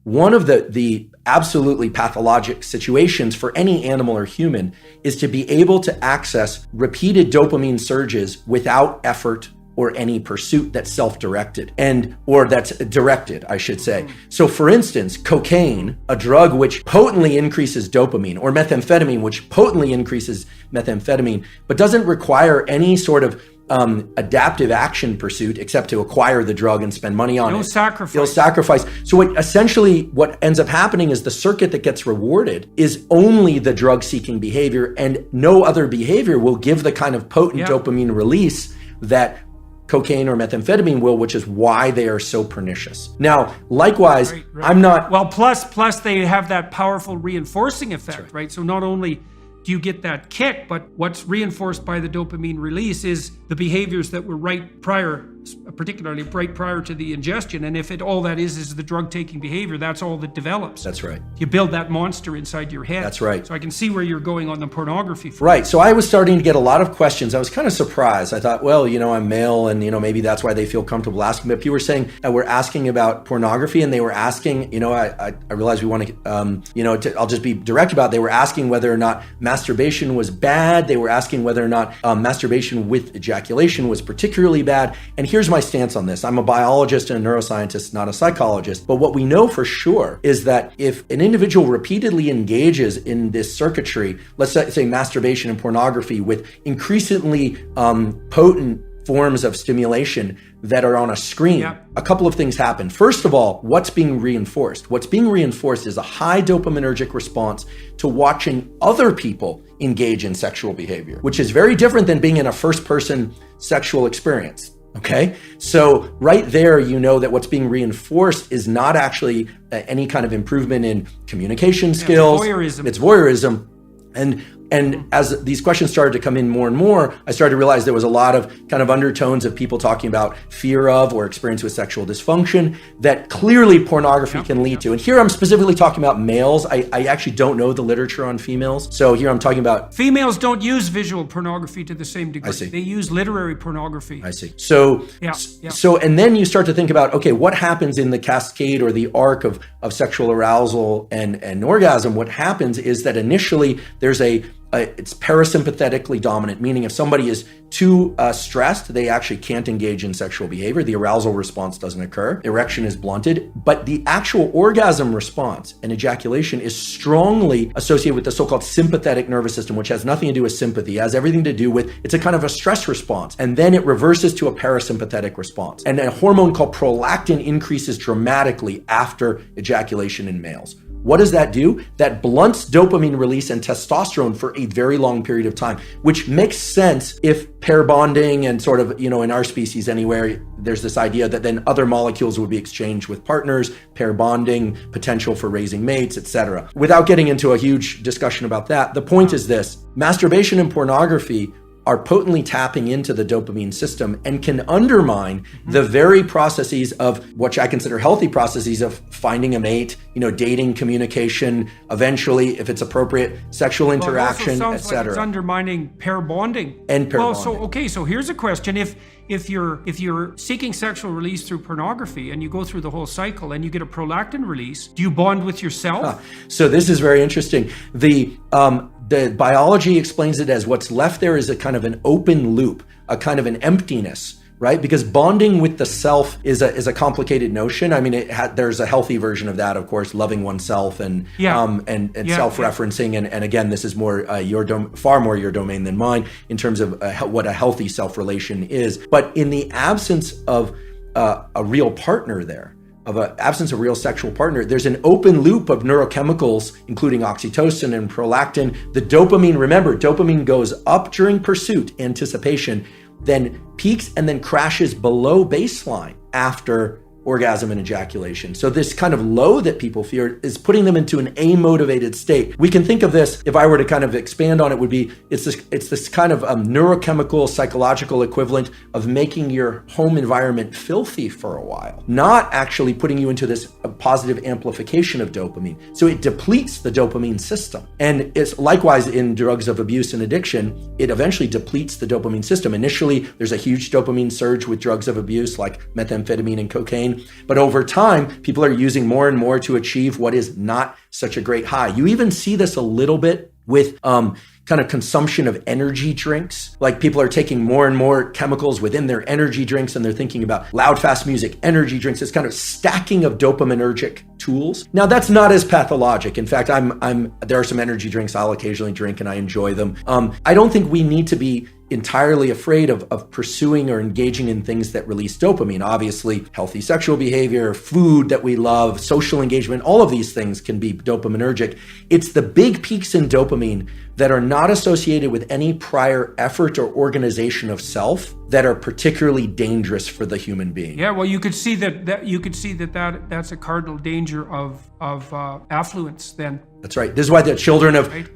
one of the absolutely pathologic situations for any animal or human is to be able to access repeated dopamine surges without effort or any pursuit that's self-directed or that's directed, I should say. So for instance, cocaine, a drug which potently increases dopamine, or methamphetamine, which potently increases methamphetamine, but doesn't require any sort of adaptive action pursuit except to acquire the drug and spend money on it. No sacrifice. So what ends up happening is the circuit that gets rewarded is only the drug-seeking behavior, and no other behavior will give the kind of potent dopamine release that cocaine or methamphetamine will, which is why they are so pernicious. Now, likewise, Right. I'm not... Well, plus they have that powerful reinforcing effect, right? So not only do you get that kick, but what's reinforced by the dopamine release is the behaviors that were right prior, particularly right prior to the ingestion. And if all that is the drug-taking behavior, that's all that develops. That's right. You build that monster inside your head. That's right. So I can see where you're going on the pornography. Right. So I was starting to get a lot of questions. I was kind of surprised. I thought, well, I'm male and, maybe that's why they feel comfortable asking. But people were saying, we're asking about pornography, and they were asking, I realized we want to, I'll just be direct about it. They were asking whether or not masturbation was bad. They were asking whether or not masturbation with ejaculation was particularly bad. And here's my stance on this. I'm a biologist and a neuroscientist, not a psychologist. But what we know for sure is that if an individual repeatedly engages in this circuitry, let's say masturbation and pornography with increasingly potent forms of stimulation that are on a screen, a couple of things happen. First of all, what's being reinforced? What's being reinforced is a high dopaminergic response to watching other people engage in sexual behavior, which is very different than being in a first-person sexual experience. Okay, so right there, that what's being reinforced is not actually any kind of improvement in communication skills. It's voyeurism. And as these questions started to come in more and more, I started to realize there was a lot of kind of undertones of people talking about fear of or experience with sexual dysfunction that clearly pornography can lead to. And here I'm specifically talking about males. I actually don't know the literature on females. So here I'm talking about... Females don't use visual pornography to the same degree. I see. They use literary pornography. I see. So, and then you start to think about, okay, what happens in the cascade or the arc of sexual arousal and orgasm? What happens is that initially there's it's parasympathetically dominant, meaning if somebody is too stressed, they actually can't engage in sexual behavior. The arousal response doesn't occur. Erection is blunted, but the actual orgasm response and ejaculation is strongly associated with the so-called sympathetic nervous system, which has nothing to do with sympathy. It has everything to do with, it's a kind of a stress response. And then it reverses to a parasympathetic response. And a hormone called prolactin increases dramatically after ejaculation in males. What does that do? That blunts dopamine release and testosterone for a very long period of time, which makes sense if pair bonding and sort of, in our species anywhere, there's this idea that then other molecules would be exchanged with partners, pair bonding, potential for raising mates, etc. Without getting into a huge discussion about that, the point is this: masturbation and pornography are potently tapping into the dopamine system and can undermine the very processes of which I consider healthy processes of finding a mate, dating, communication, eventually, if it's appropriate, sexual interaction, etc. Like it's undermining pair bonding. And pair bonding. So here's a question. If you're seeking sexual release through pornography and you go through the whole cycle and you get a prolactin release, do you bond with yourself? So this is very interesting. The biology explains it as what's left there is a kind of an open loop, a kind of an emptiness, right? Because bonding with the self is a complicated notion. I mean, there's a healthy version of that, of course, loving oneself and self-referencing. And again, this is more far more your domain than mine in terms of what a healthy self-relation is. But in the absence of a real partner there, absence of real sexual partner, there's an open loop of neurochemicals, including oxytocin and prolactin. The dopamine goes up during pursuit, anticipation, then peaks and then crashes below baseline after orgasm and ejaculation. So this kind of low that people fear is putting them into an amotivated state. We can think of this, if I were to kind of expand on it, would be, it's this kind of neurochemical, psychological equivalent of making your home environment filthy for a while, not actually putting you into this positive amplification of dopamine. So it depletes the dopamine system. And it's likewise in drugs of abuse and addiction, it eventually depletes the dopamine system. Initially, there's a huge dopamine surge with drugs of abuse like methamphetamine and cocaine. But over time, people are using more and more to achieve what is not such a great high. You even see this a little bit with kind of consumption of energy drinks. Like people are taking more and more chemicals within their energy drinks, and they're thinking about loud, fast music, energy drinks. It's kind of stacking of dopaminergic tools. Now that's not as pathologic. In fact, there are some energy drinks I'll occasionally drink and I enjoy them. I don't think we need to be entirely afraid of pursuing or engaging in things that release dopamine. Obviously, healthy sexual behavior, food that we love, social engagement, all of these things can be dopaminergic. It's the big peaks in dopamine that are not associated with any prior effort or organization of self that are particularly dangerous for the human being. Yeah, well, you could see that's a cardinal danger of affluence then. That's right. This is why the children of right.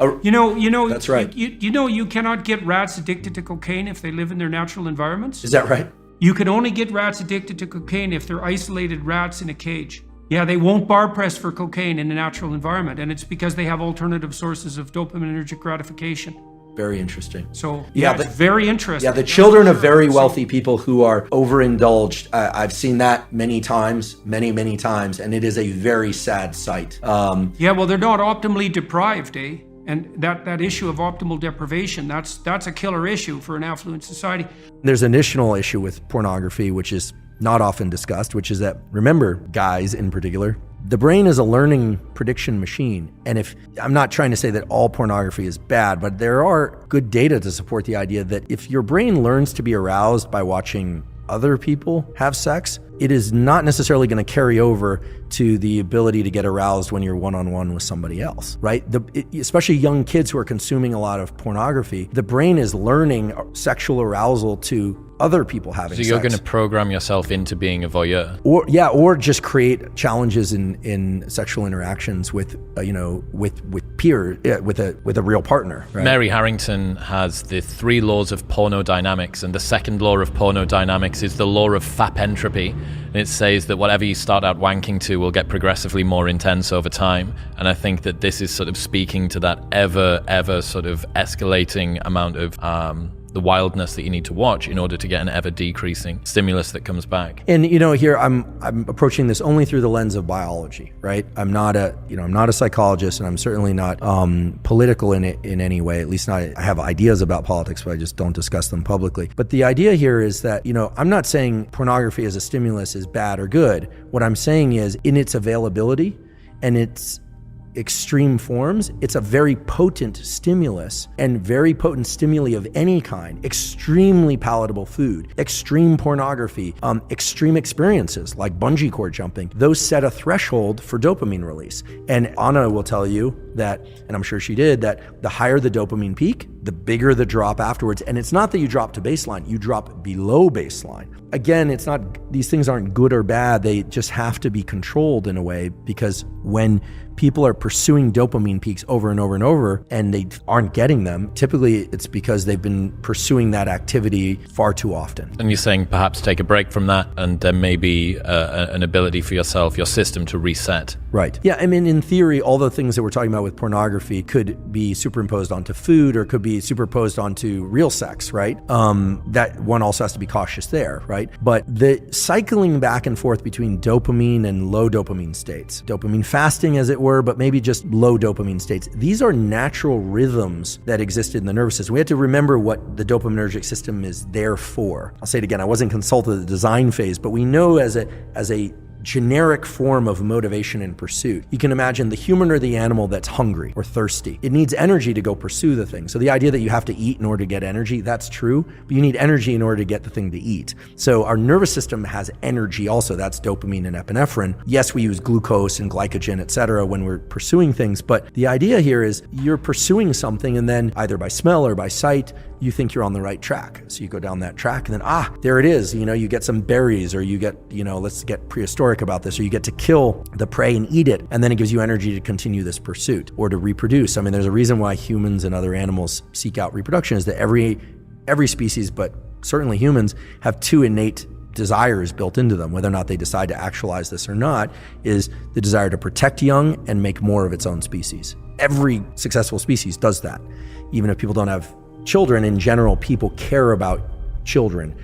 That's right. You cannot get rats addicted to cocaine if they live in their natural environments. Is that right? You can only get rats addicted to cocaine if they're isolated rats in a cage. Yeah, they won't bar press for cocaine in a natural environment, and it's because they have alternative sources of dopaminergic gratification. Very interesting. So it's very interesting. Yeah, the children of very wealthy people who are overindulged, I've seen that many times, many times, and it is a very sad sight. Well, they're not optimally deprived, eh? And that issue of optimal deprivation, that's a killer issue for an affluent society. There's an additional issue with pornography, which is not often discussed, which is that, remember, guys in particular, the brain is a learning prediction machine. And I'm not trying to say that all pornography is bad, but there are good data to support the idea that if your brain learns to be aroused by watching other people have sex, it is not necessarily going to carry over to the ability to get aroused when you're one-on-one with somebody else, right? Especially young kids who are consuming a lot of pornography, the brain is learning sexual arousal to other people having sex. So you're going to program yourself into being a voyeur, or just create challenges in sexual interactions with peers, with a real partner. Right? Mary Harrington has the 3 laws of pornodynamics, and the second law of pornodynamics is the law of FAP entropy. And it says that whatever you start out wanking to will get progressively more intense over time. And I think that this is sort of speaking to that ever sort of escalating amount of the wildness that you need to watch in order to get an ever decreasing stimulus that comes back. And here I'm approaching this only through the lens of biology, right? I'm not a psychologist, and I'm certainly not political in any way. At least I have ideas about politics, but I just don't discuss them publicly. But the idea here is that I'm not saying pornography as a stimulus is bad or good. What I'm saying is, in its availability and its extreme forms, it's a very potent stimulus, and very potent stimuli of any kind, extremely palatable food, extreme pornography, extreme experiences like bungee cord jumping, those set a threshold for dopamine release. And Anna will tell you that, and I'm sure she did, that the higher the dopamine peak, the bigger the drop afterwards. And it's not that you drop to baseline, you drop below baseline. Again, these things aren't good or bad, they just have to be controlled in a way, because when people are pursuing dopamine peaks over and over and over and they aren't getting them, typically it's because they've been pursuing that activity far too often. And you're saying perhaps take a break from that, and there may be an ability for your system to reset. Right. Yeah, I mean, in theory, all the things that we're talking about with pornography could be superimposed onto food, or could be superimposed onto real sex, right? That one also has to be cautious there, right? But the cycling back and forth between dopamine and low dopamine states, dopamine fasting as it were, but maybe just low dopamine states, these are natural rhythms that exist in the nervous system. We have to remember what the dopaminergic system is there for. I'll say it again, I wasn't consulted at the design phase, but we know as a generic form of motivation and pursuit. You can imagine the human or the animal that's hungry or thirsty. It needs energy to go pursue the thing. So the idea that you have to eat in order to get energy, that's true, but you need energy in order to get the thing to eat. So our nervous system has energy also. That's dopamine and epinephrine. Yes, we use glucose and glycogen, etc., when we're pursuing things, but the idea here is you're pursuing something, and then either by smell or by sight, you think you're on the right track. So you go down that track, and then, there it is. You get some berries, or you get, let's get prehistoric about this, or you get to kill the prey and eat it, and then it gives you energy to continue this pursuit or to reproduce. I mean, there's a reason why humans and other animals seek out reproduction, is that every species, but certainly humans, have 2 innate desires built into them, whether or not they decide to actualize this or not, is the desire to protect young and make more of its own species. Every successful species does that. Even if people don't have children, in general, people care about children.